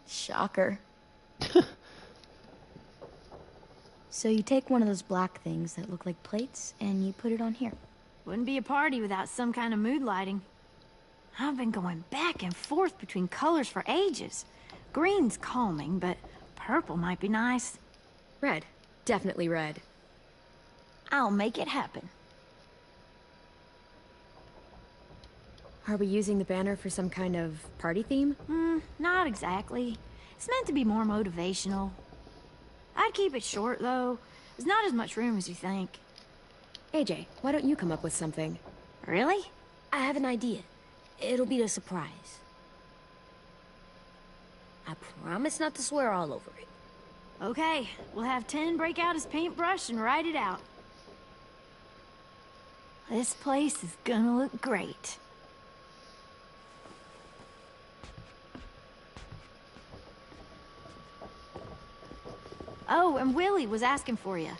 Shocker. So you take one of those black things that look like plates, and you put it on here. Wouldn't be a party without some kind of mood lighting. I've been going back and forth between colors for ages. Green's calming, but purple might be nice. Red. Definitely red. I'll make it happen. Are we using the banner for some kind of party theme? Not exactly. It's meant to be more motivational. I'd keep it short, though. There's not as much room as you think. AJ, why don't you come up with something? Really? I have an idea. It'll be a surprise. I promise not to swear all over it. Okay, we'll have 10 break out his paintbrush and write it out. This place is gonna look great. Oh, and Willie was asking for you.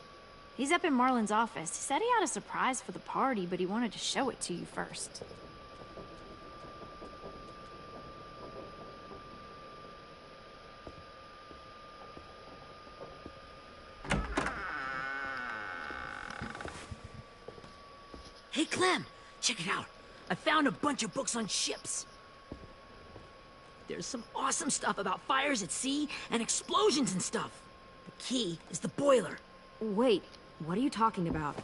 He's up in Marlin's office. He said he had a surprise for the party, but he wanted to show it to you first. Hey, Clem, check it out. I found a bunch of books on ships. There's some awesome stuff about fires at sea and explosions and stuff. The key is the boiler. Wait, what are you talking about?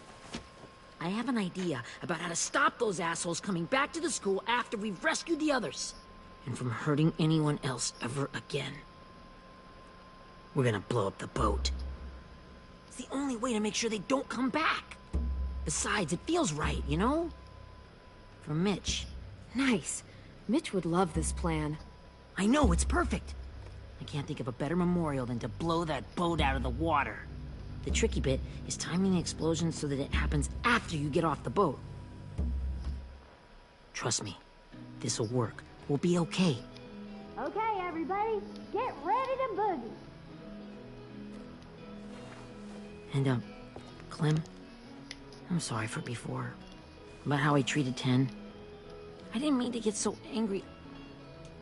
I have an idea about how to stop those assholes coming back to the school after we've rescued the others. And from hurting anyone else ever again. We're gonna blow up the boat. It's the only way to make sure they don't come back. Besides, it feels right, you know? For Mitch. Nice. Mitch would love this plan. I know, it's perfect. I can't think of a better memorial than to blow that boat out of the water. The tricky bit is timing the explosion so that it happens after you get off the boat. Trust me, this'll work. We'll be okay. Okay, everybody, get ready to boogie. And, Clem, I'm sorry for before. About how I treated 10. I didn't mean to get so angry.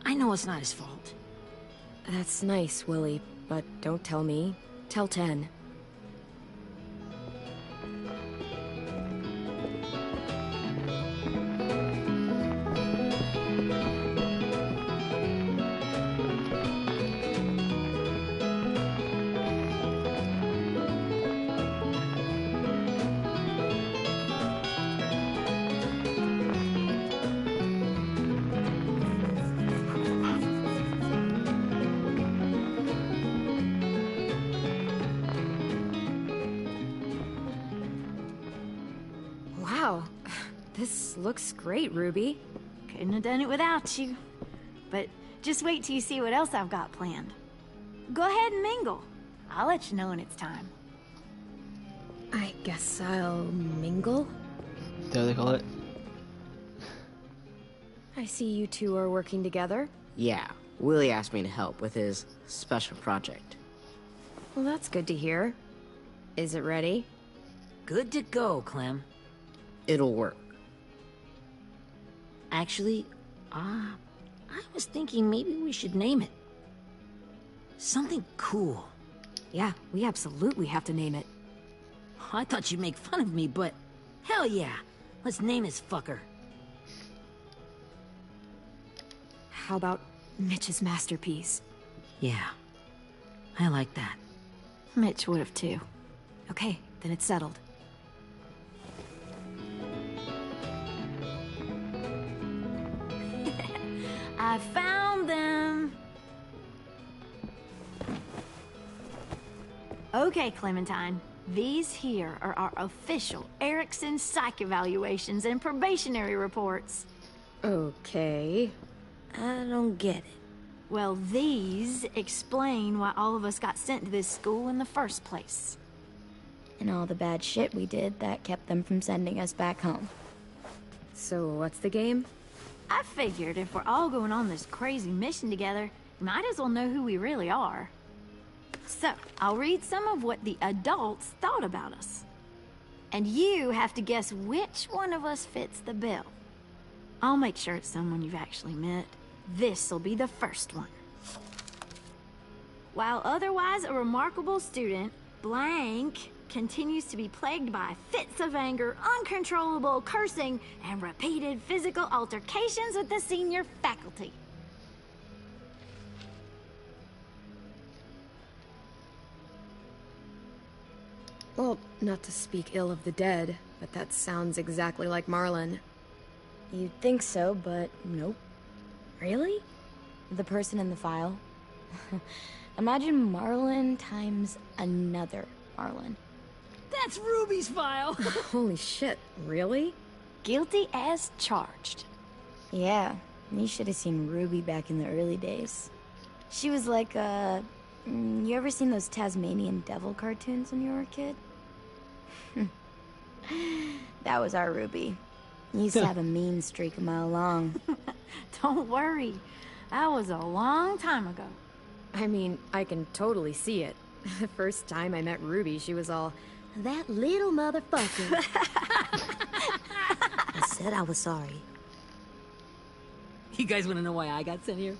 I know it's not his fault. That's nice, Willie, but don't tell me. Tell 10. Wow, this looks great, Ruby. Couldn't have done it without you. But just wait till you see what else I've got planned. Go ahead and mingle. I'll let you know when it's time. I guess I'll mingle? Is that what they call it? I see you two are working together. Yeah, Willie asked me to help with his special project. Well, that's good to hear. Is it ready? Good to go, Clem. It'll work. Actually, I was thinking maybe we should name it. Something cool. Yeah, we absolutely have to name it. I thought you'd make fun of me, but hell yeah. Let's name this fucker. How about Mitch's masterpiece? Yeah, I like that. Mitch would have too. Okay, then it's settled. I found them! Okay, Clementine. These here are our official Erickson psych evaluations and probationary reports. Okay. I don't get it. Well, these explain why all of us got sent to this school in the first place. And all the bad shit we did that kept them from sending us back home. So what's the game? I figured if we're all going on this crazy mission together, we might as well know who we really are. So, I'll read some of what the adults thought about us. And you have to guess which one of us fits the bill. I'll make sure it's someone you've actually met. This'll be the first one. While otherwise a remarkable student, blank continues to be plagued by fits of anger, uncontrollable cursing, and repeated physical altercations with the senior faculty. Well, not to speak ill of the dead, but that sounds exactly like Marlon. You'd think so, but nope. Really? The person in the file. Imagine Marlon times another Marlon. That's Ruby's file! Holy shit, really? Guilty as charged. Yeah, you should have seen Ruby back in the early days. She was like you ever seen those Tasmanian devil cartoons when you were a kid? That was our Ruby. Used to have a mean streak a mile long. Don't worry. That was a long time ago. I mean, I can totally see it. The first time I met Ruby, she was all, "That little motherfucker." I said I was sorry. You guys want to know why I got sent here?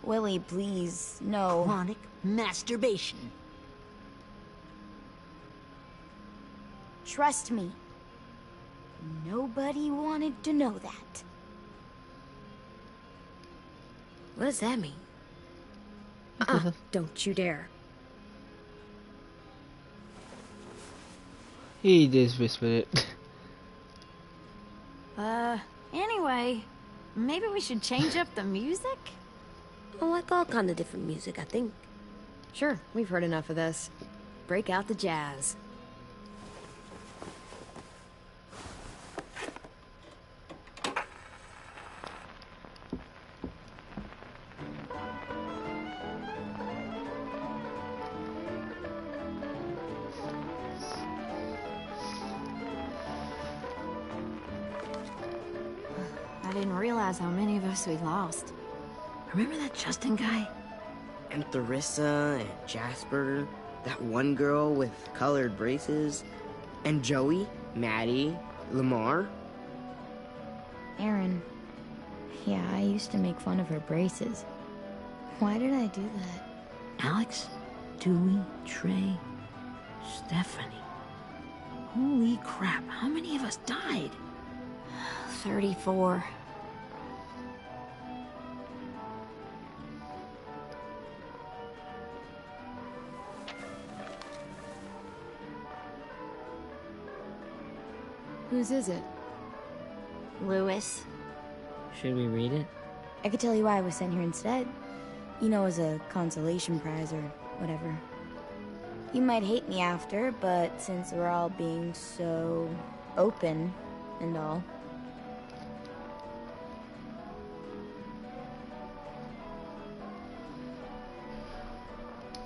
Willie, please, no. Chronic masturbation. Trust me. Nobody wanted to know that. What does that mean? Don't you dare. He just whispered it. Anyway, maybe we should change up the music? I like all kind of different music, I think. Sure, we've heard enough of this. Break out the jazz. I didn't realize how many of us we lost. Remember that Justin guy? And Theresa and Jasper, that one girl with colored braces, and Joey, Maddie, Lamar. Aaron, Yeah, I used to make fun of her braces. Why did I do that? Alex, Dewey, Trey, Stephanie. Holy crap, how many of us died? 34. Whose is it? Lewis. Should we read it? I could tell you why I was sent here instead. You know, as a consolation prize or whatever. You might hate me after, but since we're all being so open and all.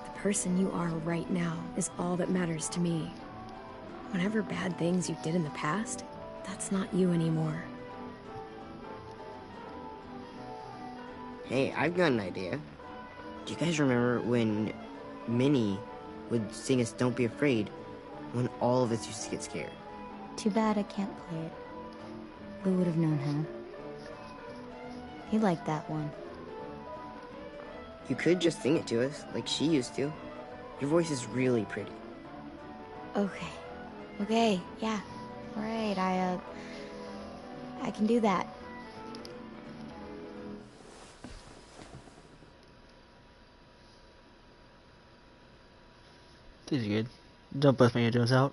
The person you are right now is all that matters to me. Whatever bad things you did in the past, that's not you anymore. Hey, I've got an idea. Do you guys remember when Minnie would sing us Don't Be Afraid when all of us used to get scared? Too bad I can't play it. Lou would have known how. He liked that one. You could just sing it to us, like she used to. Your voice is really pretty. Okay, yeah. Alright, I can do that. This is good. Don't bust my eardrums out.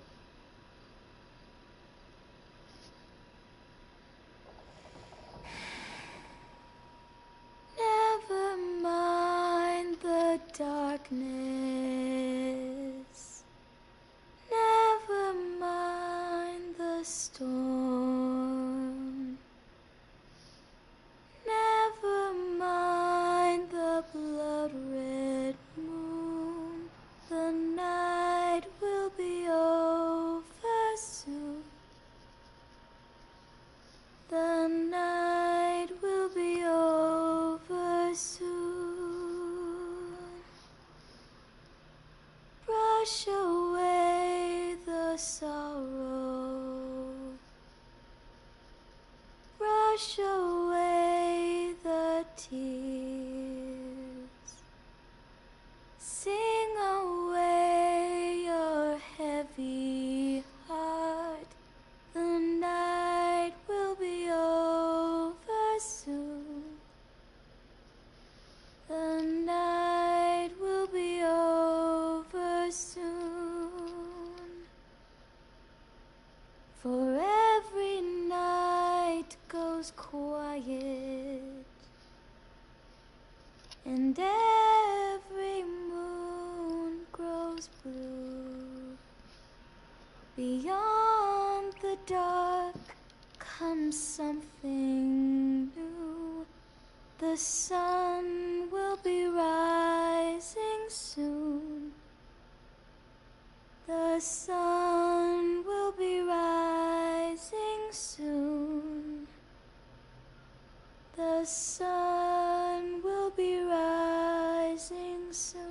Never mind the darkness. Never mind the storm. Never mind the blood-red moon. The night will be over soon. The night will be over soon. Brush away the sorrow. Brush away the tears. Sing away your heavy heart. The night will be over soon. The night will be over soon. For every night goes quiet, and every moon grows blue. Beyond the dark comes something new. The sun will be rising soon. The sun will be rising soon. The sun will be rising soon.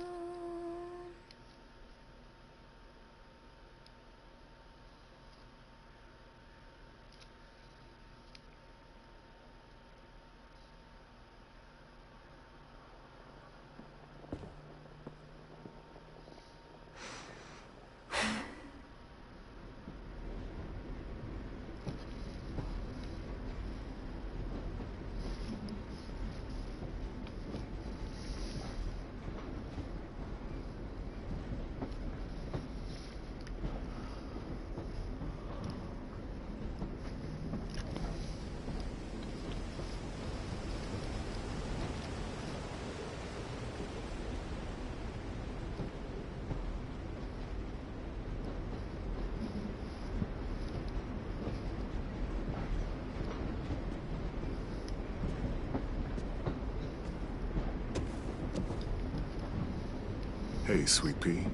Hey, Sweet Pea.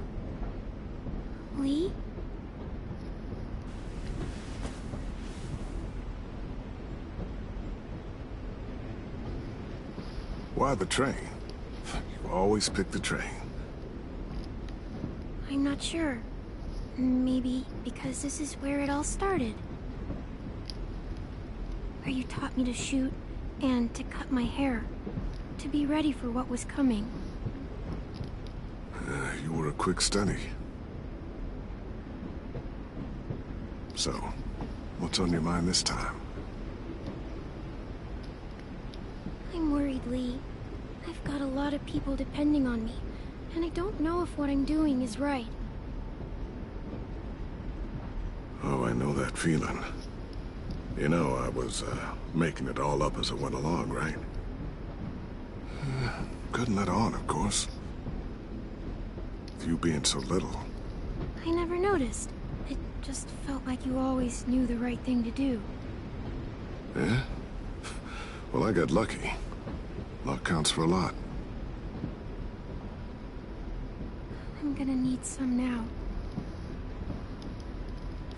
Lee? Why the train? You always pick the train. I'm not sure. Maybe because this is where it all started. Where you taught me to shoot and to cut my hair, to be ready for what was coming. You were a quick study. So, what's on your mind this time? I'm worried, Lee. I've got a lot of people depending on me, and I don't know if what I'm doing is right. Oh, I know that feeling. You know, I was, making it all up as I went along, right? Couldn't let on, of course. With you being so little. I never noticed. It just felt like you always knew the right thing to do. Yeah? Well, I got lucky. Luck counts for a lot. I'm gonna need some now.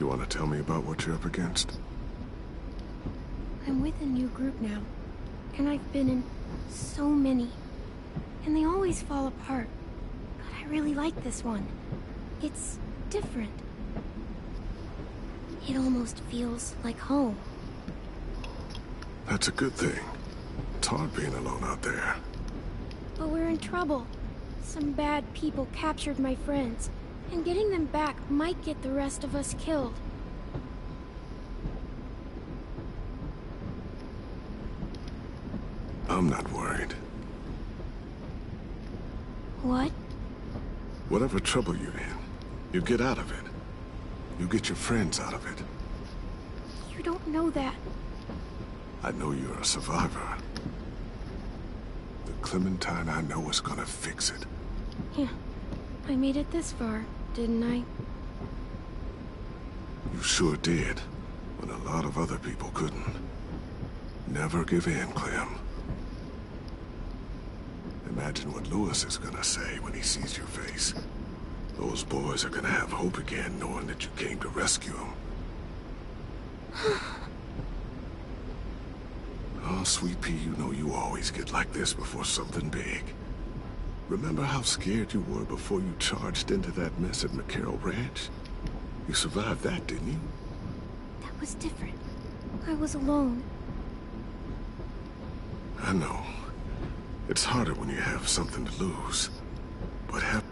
You want to tell me about what you're up against? I'm with a new group now, and I've been in so many, and they always fall apart. But I really like this one. It's different. It almost feels like home. That's a good thing. It's hard being alone out there. But we're in trouble. Some bad people captured my friends, and getting them back might get the rest of us killed. I'm not worried. What? Whatever trouble you're in, you get out of it. You get your friends out of it. You don't know that. I know you're a survivor. The Clementine I know is gonna fix it. Yeah, I made it this far, didn't I? You sure did, when a lot of other people couldn't. Never give in, Clem. Imagine what Lewis is gonna say when he sees your face. Those boys are gonna have hope again, knowing that you came to rescue them. Oh, Sweet Pea, you know you always get like this before something big. Remember how scared you were before you charged into that mess at McCarroll Ranch? You survived that, didn't you? That was different. I was alone. I know. It's harder when you have something to lose. But have